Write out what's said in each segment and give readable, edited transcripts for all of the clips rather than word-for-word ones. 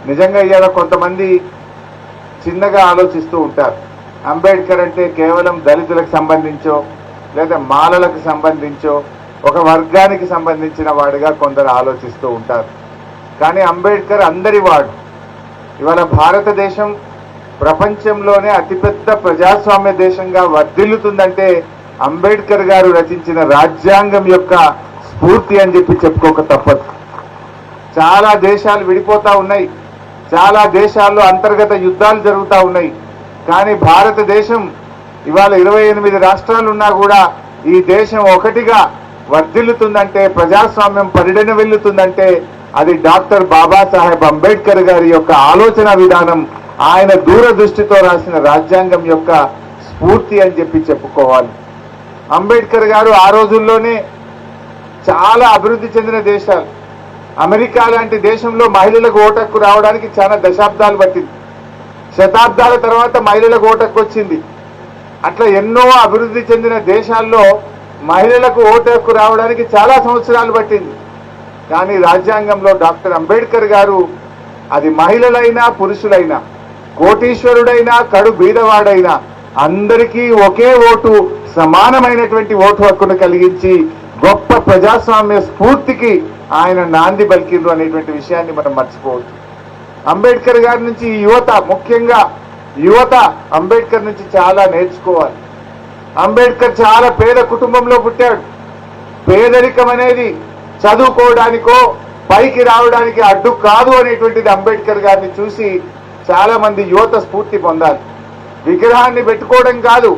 నిజంగా ఇవాళ కొంతమంది చిన్నగా ఆలోచిస్తూ ఉంటారు. అంబేద్కర్ అంటే కేవలం దళితులకు సంబంధించో లేదా మాలలకు సంబంధించో ఒక వర్గానికి సంబంధించిన వాడిగా కొందరు ఆలోచిస్తూ ఉంటారు. కానీ అంబేద్కర్ అందరి వాడు. ఇవాళ భారతదేశం ప్రపంచంలోనే అతిపెద్ద ప్రజాస్వామ్య దేశంగా వర్ధిల్లుతుందంటే అంబేద్కర్ గారు రచించిన రాజ్యాంగం యొక్క స్ఫూర్తి అని చెప్పి చెప్పుకోక తప్పదు. చాలా దేశాలు విడిపోతా ఉన్నాయి, చాలా దేశాల్లో అంతర్గత యుద్ధాలు జరుగుతూ ఉన్నాయి. కానీ భారతదేశం ఇవాళ 28 రాష్ట్రాలు ఉన్నా కూడా ఈ దేశం ఒకటిగా వర్ధిల్లుతుందంటే, ప్రజాస్వామ్యం పరిడన వెళ్లుతుందంటే అది డాక్టర్ బాబాసాహెబ్ అంబేద్కర్ గారి యొక్క ఆలోచన విధానం, ఆయన దూరదృష్టితో రాసిన రాజ్యాంగం యొక్క స్ఫూర్తి అని చెప్పి చెప్పుకోవాలి. అంబేద్కర్ గారు ఆ రోజుల్లోనే చాలా అభివృద్ధి చెందిన దేశాలు, అమెరికా లాంటి దేశంలో మహిళలకు ఓటు హక్కు రావడానికి చాలా దశాబ్దాలు పట్టింది. శతాబ్దాల తర్వాత మహిళలకు ఓటు హక్కు వచ్చింది. అట్లా ఎన్నో అభివృద్ధి చెందిన దేశాల్లో మహిళలకు ఓటు హక్కు రావడానికి చాలా సంవత్సరాలు పట్టింది. కానీ రాజ్యాంగంలో డాక్టర్ అంబేద్కర్ గారు అది మహిళలైనా పురుషులైనా, కోటీశ్వరుడైనా కడు బీదవాడైనా అందరికీ ఒకే ఓటు, సమానమైనటువంటి ఓటు హక్కును కలిగించి గొప్ప ప్రజాస్వామ్య స్ఫూర్తికి ఆయన నాంది పలికిండ్రు అనేటువంటి విషయాన్ని మనం మర్చిపోవద్దు. అంబేద్కర్ గారి నుంచి యువత, ముఖ్యంగా యువత అంబేద్కర్ నుంచి చాలా నేర్చుకోవాలి. అంబేద్కర్ చాలా పేద కుటుంబంలో పుట్టాడు. పేదరికం అనేది చదువుకోవడానికో పైకి రావడానికి అడ్డు కాదు అనేటువంటిది అంబేద్కర్ గారిని చూసి చాలా మంది యువత స్ఫూర్తి పొందాలి. విగ్రహాన్ని పెట్టుకోవడం కాదు,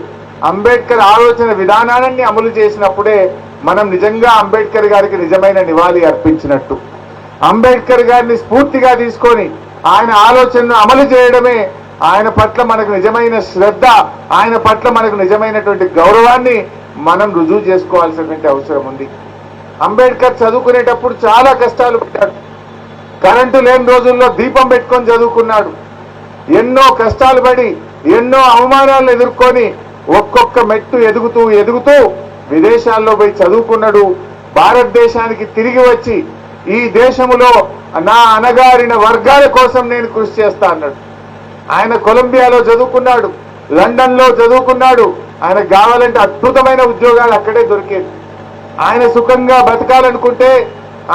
అంబేద్కర్ ఆలోచన విధానాన్ని అమలు చేసినప్పుడే మనం నిజంగా అంబేద్కర్ గారికి నిజమైన నివాళి అర్పించినట్టు. అంబేద్కర్ గారిని స్ఫూర్తిగా తీసుకొని ఆయన ఆలోచనను అమలు చేయడమే ఆయన పట్ల మనకు నిజమైన శ్రద్ధ, ఆయన పట్ల మనకు నిజమైనటువంటి గౌరవాన్ని మనం రుజువు చేసుకోవాల్సినటువంటి అవసరం ఉంది. అంబేద్కర్ చదువుకునేటప్పుడు చాలా కష్టాలు పడ్డాడు. కరెంటు లేని రోజుల్లో దీపం పెట్టుకొని చదువుకున్నాడు. ఎన్నో కష్టాలు పడి, ఎన్నో అవమానాలను ఎదుర్కొని ఒక్కొక్క మెట్టు ఎదుగుతూ ఎదుగుతూ విదేశాల్లో పోయి చదువుకున్నాడు. భారతదేశానికి తిరిగి వచ్చి ఈ దేశంలో నా అణగారిన వర్గాల కోసం నేను కృషి చేస్తా అన్నాడు. ఆయన కొలంబియాలో చదువుకున్నాడు, లండన్లో చదువుకున్నాడు. ఆయనకు కావాలంటే అద్భుతమైన ఉద్యోగాలు అక్కడే దొరికేది. ఆయన సుఖంగా బతకాలనుకుంటే,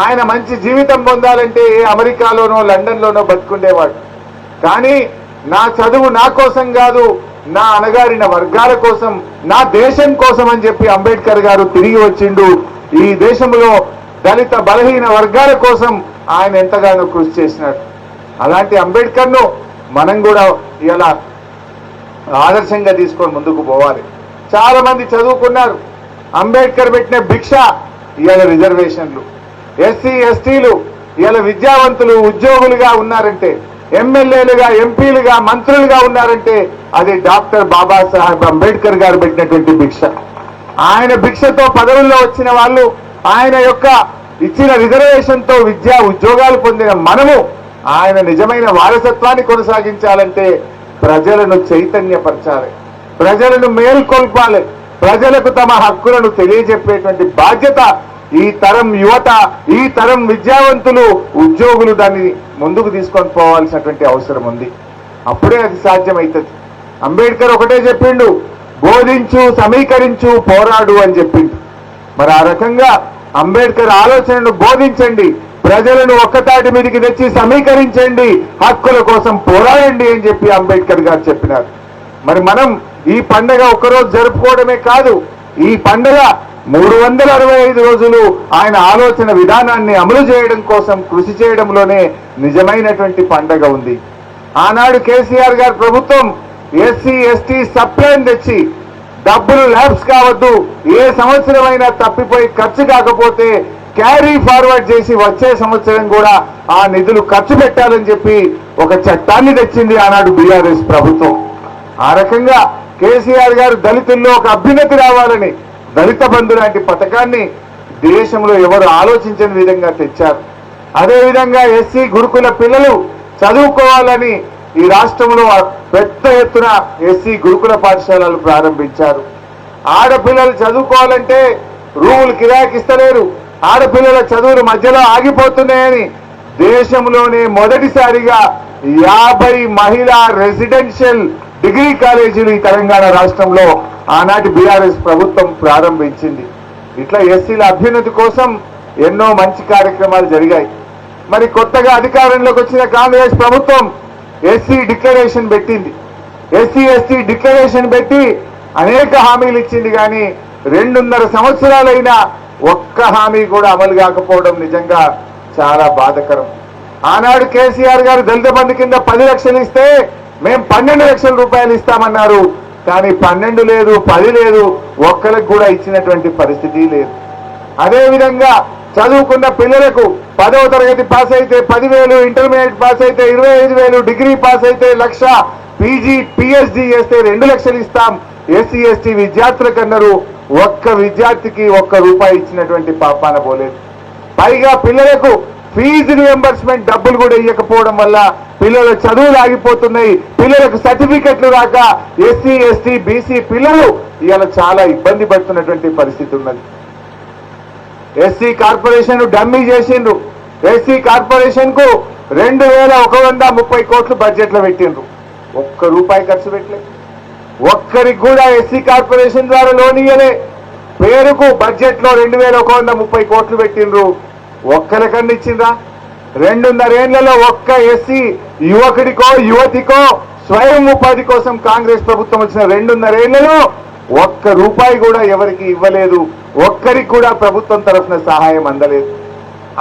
ఆయన మంచి జీవితం పొందాలంటే అమెరికాలోనో లండన్లోనో బతుకుండేవాడు. కానీ నా చదువు నా కోసం కాదు, నా అణగారిన వర్గాల కోసం, నా దేశం కోసం అని చెప్పి అంబేద్కర్ గారు తిరిగి వచ్చిండు. ఈ దేశంలో దళిత బలహీన వర్గాల కోసం ఆయన ఎంతగానో కృషి చేసినాడు. అలాంటి అంబేద్కర్ను మనం కూడా ఇలా ఆదర్శంగా తీసుకొని ముందుకు పోవాలి. చాలా మంది చదువుకున్నారు. అంబేద్కర్ పెట్టిన భిక్ష ఇవాళ రిజర్వేషన్లు. ఎస్సీ ఎస్టీలు ఇవాళ విద్యావంతులు ఉద్యోగులుగా ఉన్నారంటే, ఎమ్మెల్యేలుగా, ఎంపీలుగా, మంత్రులుగా ఉన్నారంటే అది డాక్టర్ బాబాసాహెబ్ అంబేద్కర్ గారు పెట్టినటువంటి భిక్ష. ఆయన భిక్షతో పదవుల్లో వచ్చిన వాళ్ళు, ఆయన యొక్క ఇచ్చిన రిజర్వేషన్తో విద్యా ఉద్యోగాలు పొందిన మనము ఆయన నిజమైన వారసత్వాన్ని కొనసాగించాలంటే ప్రజలను చైతన్యపరచాలి, ప్రజలను మేల్కొల్పాలి, ప్రజలకు తమ హక్కులను తెలియజెప్పేటువంటి బాధ్యత ఈ తరం యువత, ఈ తరం విద్యావంతులు, ఉద్యోగులు దాన్ని ముందుకు తీసుకొని పోవాల్సినటువంటి అవసరం ఉంది. అప్పుడే అది సాధ్యమవుతుంది. అంబేద్కర్ ఒకటే చెప్పిండు, బోధించు, సమీకరించు, పోరాడు అని చెప్పిండు. మరి ఆ రకంగా అంబేద్కర్ ఆలోచనను బోధించండి, ప్రజలను ఒక్కతాటి మీదకి తెచ్చి సమీకరించండి, హక్కుల కోసం పోరాడండి అని చెప్పి అంబేద్కర్ గారు చెప్పినారు. మరి మనం ఈ పండగ ఒక్కరోజు జరుపుకోవడమే కాదు, ఈ పండగ 365 రోజులు ఆయన ఆలోచన విధానాన్ని అమలు చేయడం కోసం కృషి చేయడంలోనే నిజమైనటువంటి పండగ ఉంది. ఆనాడు కేసీఆర్ గారి ప్రభుత్వం ఎస్సీ ఎస్టీ సప్లైని తెచ్చి డబ్బులు ల్యాబ్స్ కావద్దు, ఏ సంవత్సరమైనా తప్పిపోయి ఖర్చు కాకపోతే క్యారీ ఫార్వర్డ్ చేసి వచ్చే సంవత్సరం కూడా ఆ నిధులు ఖర్చు పెట్టాలని చెప్పి ఒక చట్టాన్ని తెచ్చింది ఆనాడు బీఆర్ఎస్ ప్రభుత్వం. ఆ రకంగా కేసీఆర్ గారు దళితుల్లో ఒక అభ్యున్నతి రావాలని దళిత బంధు లాంటి పథకాన్ని దేశంలో ఎవరు ఆలోచించని విధంగా తెచ్చారు. అదేవిధంగా ఎస్సీ గురుకుల పిల్లలు చదువుకోవాలని ఈ రాష్ట్రంలో పెద్ద ఎత్తున ఎస్సీ గురుకుల పాఠశాలలు ప్రారంభించారు. ఆడపిల్లలు చదువుకోవాలంటే రూములు కిరాయికిస్తలేరు, ఆడపిల్లల చదువులు మధ్యలో ఆగిపోతున్నాయని దేశంలోనే మొదటిసారిగా 50 మహిళా రెసిడెన్షియల్ డిగ్రీ కాలేజీలు ఈ తెలంగాణ రాష్ట్రంలో ఆనాటి బీఆర్ఎస్ ప్రభుత్వం ప్రారంభించింది. ఇట్లా ఎస్సీల అభ్యున్నతి కోసం ఎన్నో మంచి కార్యక్రమాలు జరిగాయి. మరి కొత్తగా అధికారంలోకి వచ్చిన కాంగ్రెస్ ప్రభుత్వం ఎస్సీ డిక్లరేషన్ పెట్టింది. ఎస్సీ ఎస్టీ డిక్లరేషన్ పెట్టి అనేక హామీలు ఇచ్చింది. కానీ 2.5 సంవత్సరాలైనా ఒక్క హామీ కూడా అమలు కాకపోవడం నిజంగా చాలా బాధాకరం. ఆనాడు కేసీఆర్ గారు దళిత బంధు కింద 10 లక్షలు ఇస్తే మేము 12 లక్షల రూపాయలు ఇస్తామన్నారు. కానీ 12 లేదు, 10 లేదు, ఒక్కరికి కూడా ఇచ్చినటువంటి పరిస్థితి లేదు. అదేవిధంగా చదువుకున్న పిల్లలకు 10వ తరగతి పాస్ అయితే 10,000, ఇంటర్మీడియట్ పాస్ అయితే 25,000, డిగ్రీ పాస్ అయితే 1,00,000, పీజీ పిహెచ్డి చేస్తే 2 లక్షలు ఇస్తాం ఎస్సీ ఎస్టీ విద్యార్థులకు అన్నారు. ఒక్క విద్యార్థికి ₹1 ఇచ్చినటువంటి పాపాన పోలేదు. పైగా పిల్లలకు ఫీజు రియంబర్స్మెంట్ డబ్బులు కూడా ఇవ్వకపోవడం వల్ల పిల్లల చదువులు ఆగిపోతున్నాయి. పిల్లలకు సర్టిఫికెట్లు రాక ఎస్సీ ఎస్టీ బీసీ పిల్లలు ఇవాళ చాలా ఇబ్బంది పడుతున్నటువంటి పరిస్థితి ఉన్నది. ఎస్సీ కార్పొరేషన్ డమ్మీ చేసిండ్రు. ఎస్సీ కార్పొరేషన్ కు 2,130 కోట్లు బడ్జెట్ లో పెట్టిండ్రు. ₹1 ఖర్చు పెట్టలేదు. ఒక్కరికి కూడా ఎస్సీ కార్పొరేషన్ ద్వారా లోన్ ఇయ్యలే. పేరుకు బడ్జెట్ లో 2,130 కోట్లు పెట్టిండ్రు. ఒక్కరికన్నా ఇచ్చిండ్రా? 2.5 ఏళ్లలో ఒక్క ఎస్సీ యువకుడికో యువతికో స్వయం ఉపాధి కోసం కాంగ్రెస్ ప్రభుత్వం వచ్చిన 2.5 ఏళ్లలో ₹1 కూడా ఎవరికి ఇవ్వలేదు. ఒక్కరికి కూడా ప్రభుత్వం తరఫున సహాయం అందలేదు.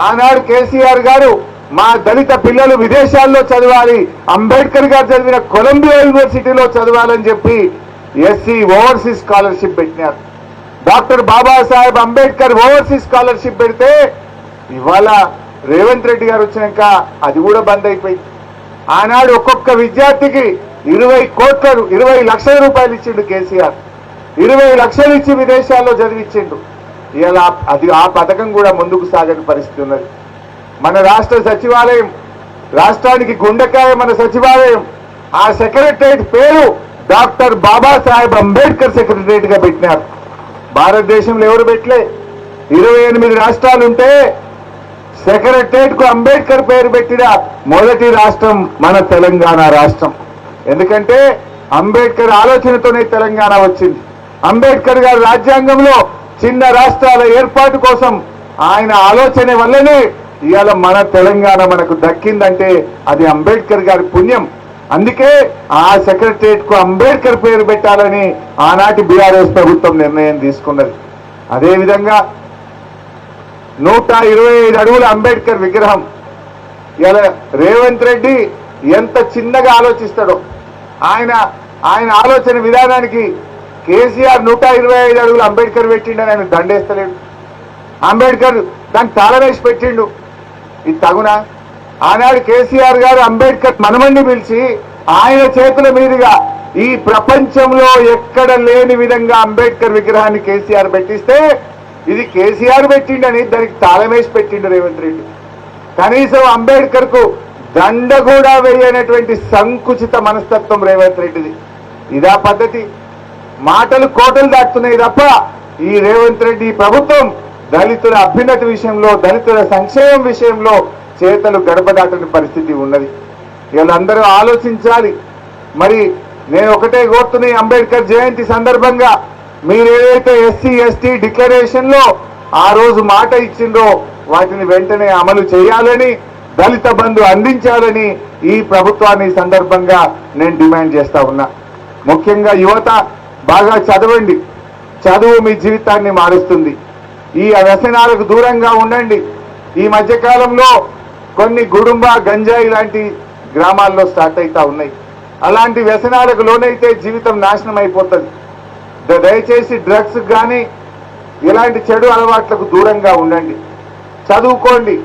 ఆనాడు కేసీఆర్ గారు మా దళిత పిల్లలు విదేశాల్లో చదవాలి, అంబేద్కర్ గారు చదివిన కొలంబియా యూనివర్సిటీలో చదవాలని చెప్పి ఎస్సీ ఓవర్సీస్ స్కాలర్షిప్ పెట్టినారు. Doctor Babasaheb Ambedkar overseas scholarship పెడితే ఇవాళ రేవంత్ రెడ్డి గారు వచ్చినాక అది కూడా బంద్ అయిపోయింది. ఆనాడు ఒక్కొక్క విద్యార్థికి 20 లక్షల రూపాయలు ఇచ్చిండు కేసీఆర్. 20 లక్షలు ఇచ్చి విదేశాల్లో చదివించిండు. ఇలా అది ఆ పథకం కూడా ముందుకు సాగని పరిస్థితి ఉన్నది. మన రాష్ట్ర సచివాలయం, రాష్ట్రానికి గుండెకాయ మన సచివాలయం, ఆ సెక్రటరేట్ పేరు డాక్టర్ బాబాసాహెబ్ అంబేద్కర్ సెక్రటరేట్ గా పెట్టినారు. భారతదేశంలో ఎవరు పెట్టలే. 28 రాష్ట్రాలుంటే సెక్రటరేట్ కు అంబేద్కర్ పేరు పెట్టిన మొదటి రాష్ట్రం మన తెలంగాణ రాష్ట్రం. ఎందుకంటే అంబేద్కర్ ఆలోచనతోనే తెలంగాణ వచ్చింది. అంబేద్కర్ గారి రాజ్యాంగంలో చిన్న రాష్ట్రాల ఏర్పాటు కోసం ఆయన ఆలోచన వల్లనే ఇవాళ మన తెలంగాణ మనకు దక్కిందంటే అది అంబేద్కర్ గారి పుణ్యం. అందుకే ఆ సెక్రటరేట్ కు అంబేద్కర్ పేరు పెట్టాలని ఆనాటి బీఆర్ఎస్ ప్రభుత్వం నిర్ణయం తీసుకున్నది. అదేవిధంగా 125 అడుగుల అంబేద్కర్ విగ్రహం ఇలా రేవంత్ రెడ్డి ఎంత చిన్నగా ఆలోచిస్తాడో, ఆయన ఆలోచన విధానానికి కేసీఆర్ 125 అడుగుల అంబేద్కర్ పెట్టిండని ఆయన దండేస్తలేడు. అంబేద్కర్ దానికి తాళవేసి పెట్టిండు. ఇది తగునా? ఆనాడు కేసీఆర్ గారు అంబేద్కర్ మనమణ్ణి పిలిచి ఆయన చేతుల మీదుగా ఈ ప్రపంచంలో ఎక్కడ లేని విధంగా అంబేద్కర్ విగ్రహాన్ని కేసీఆర్ పెట్టిస్తే ఇది కేసీఆర్ పెట్టిండని దానికి తాళమేసి పెట్టిండు రేవంత్ రెడ్డి. కనీసం అంబేద్కర్ కు దండ కూడా వేయనటువంటి సంకుచిత మనస్తత్వం రేవంత్ రెడ్డిది. ఇదా పద్ధతి? మాటలు కోటలు దాటుతున్నాయి తప్ప ఈ రేవంత్ రెడ్డి ప్రభుత్వం దళితుల అభ్యున్నతి విషయంలో, దళితుల సంక్షేమం విషయంలో చేతలు గడప దాటని పరిస్థితి ఉన్నది. వీళ్ళందరూ ఆలోచించాలి. మరి నేను ఒకటే కోరుతున్నాయి, అంబేద్కర్ జయంతి సందర్భంగా మీరు ఏదైతే ఎస్సీ ఎస్టీ డిక్లరేషన్ లో ఆ రోజు మాట ఇచ్చిందో వాటిని వెంటనే అమలు చేయాలని, దళిత బంధు అందించాలని ఈ ప్రభుత్వాన్ని సందర్భంగా నేను డిమాండ్ చేస్తా ఉన్నా. ముఖ్యంగా యువత బాగా చదవండి. చదువు మీ జీవితాన్ని మారుస్తుంది. ఈ వ్యసనాలకు దూరంగా ఉండండి. ఈ మధ్యకాలంలో కొన్ని గుడుంబ గంజాయి లాంటి గ్రామాల్లో స్టార్ట్ అవుతా ఉన్నాయి. అలాంటి వ్యసనాలకు లోనైతే జీవితం నాశనం అయిపోతుంది. దయచేసి డ్రగ్స్ కానీ ఇలాంటి చెడు అలవాట్లకు దూరంగా ఉండండి. చదువుకోండి.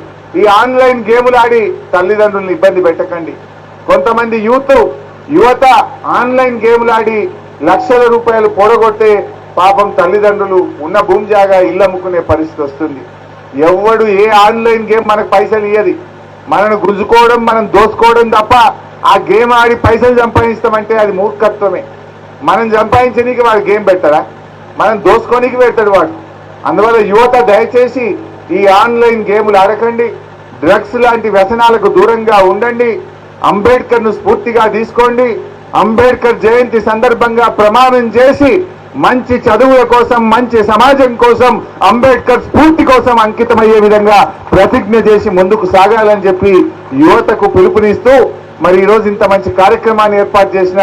ఈ ఆన్లైన్ గేములు ఆడి తల్లిదండ్రులను ఇబ్బంది పెట్టకండి. కొంతమంది యువత ఆన్లైన్ గేములు ఆడి లక్షల రూపాయలు పోడగొట్టే పాపం తల్లిదండ్రులు ఉన్న భూమి జాగా ఇల్లు అమ్ముకునే పరిస్థితి వస్తుంది. ఎవడు ఏ ఆన్లైన్ గేమ్ మనకు పైసలు ఇయ్యది. మనను గుంజుకోవడం, మనం దోచుకోవడం తప్ప ఆ గేమ్ ఆడి పైసలు సంపాదిస్తామంటే అది మూర్ఖత్వమే. మనం సంపాదించడానికి వాడు గేమ్ పెట్టడా? మనం దోచుకోనికి పెడతాడు వాడు. అందువల్ల యువత దయచేసి ఈ ఆన్లైన్ గేములు ఆడకండి. డ్రగ్స్ లాంటి వ్యసనాలకు దూరంగా ఉండండి, అంబేద్కర్ను స్ఫూర్తిగా తీసుకోండి, అంబేద్కర్ జయంతి సందర్భంగా ప్రమాణం చేసి మంచి చదువుల కోసం, మంచి సమాజం కోసం, అంబేద్కర్ స్ఫూర్తి కోసం అంకితమయ్యే విధంగా ప్రతిజ్ఞ చేసి ముందుకు సాగాలని చెప్పి యువతకు పిలుపునిస్తూ మరి ఈరోజు ఇంత మంచి కార్యక్రమాన్ని ఏర్పాటు చేసిన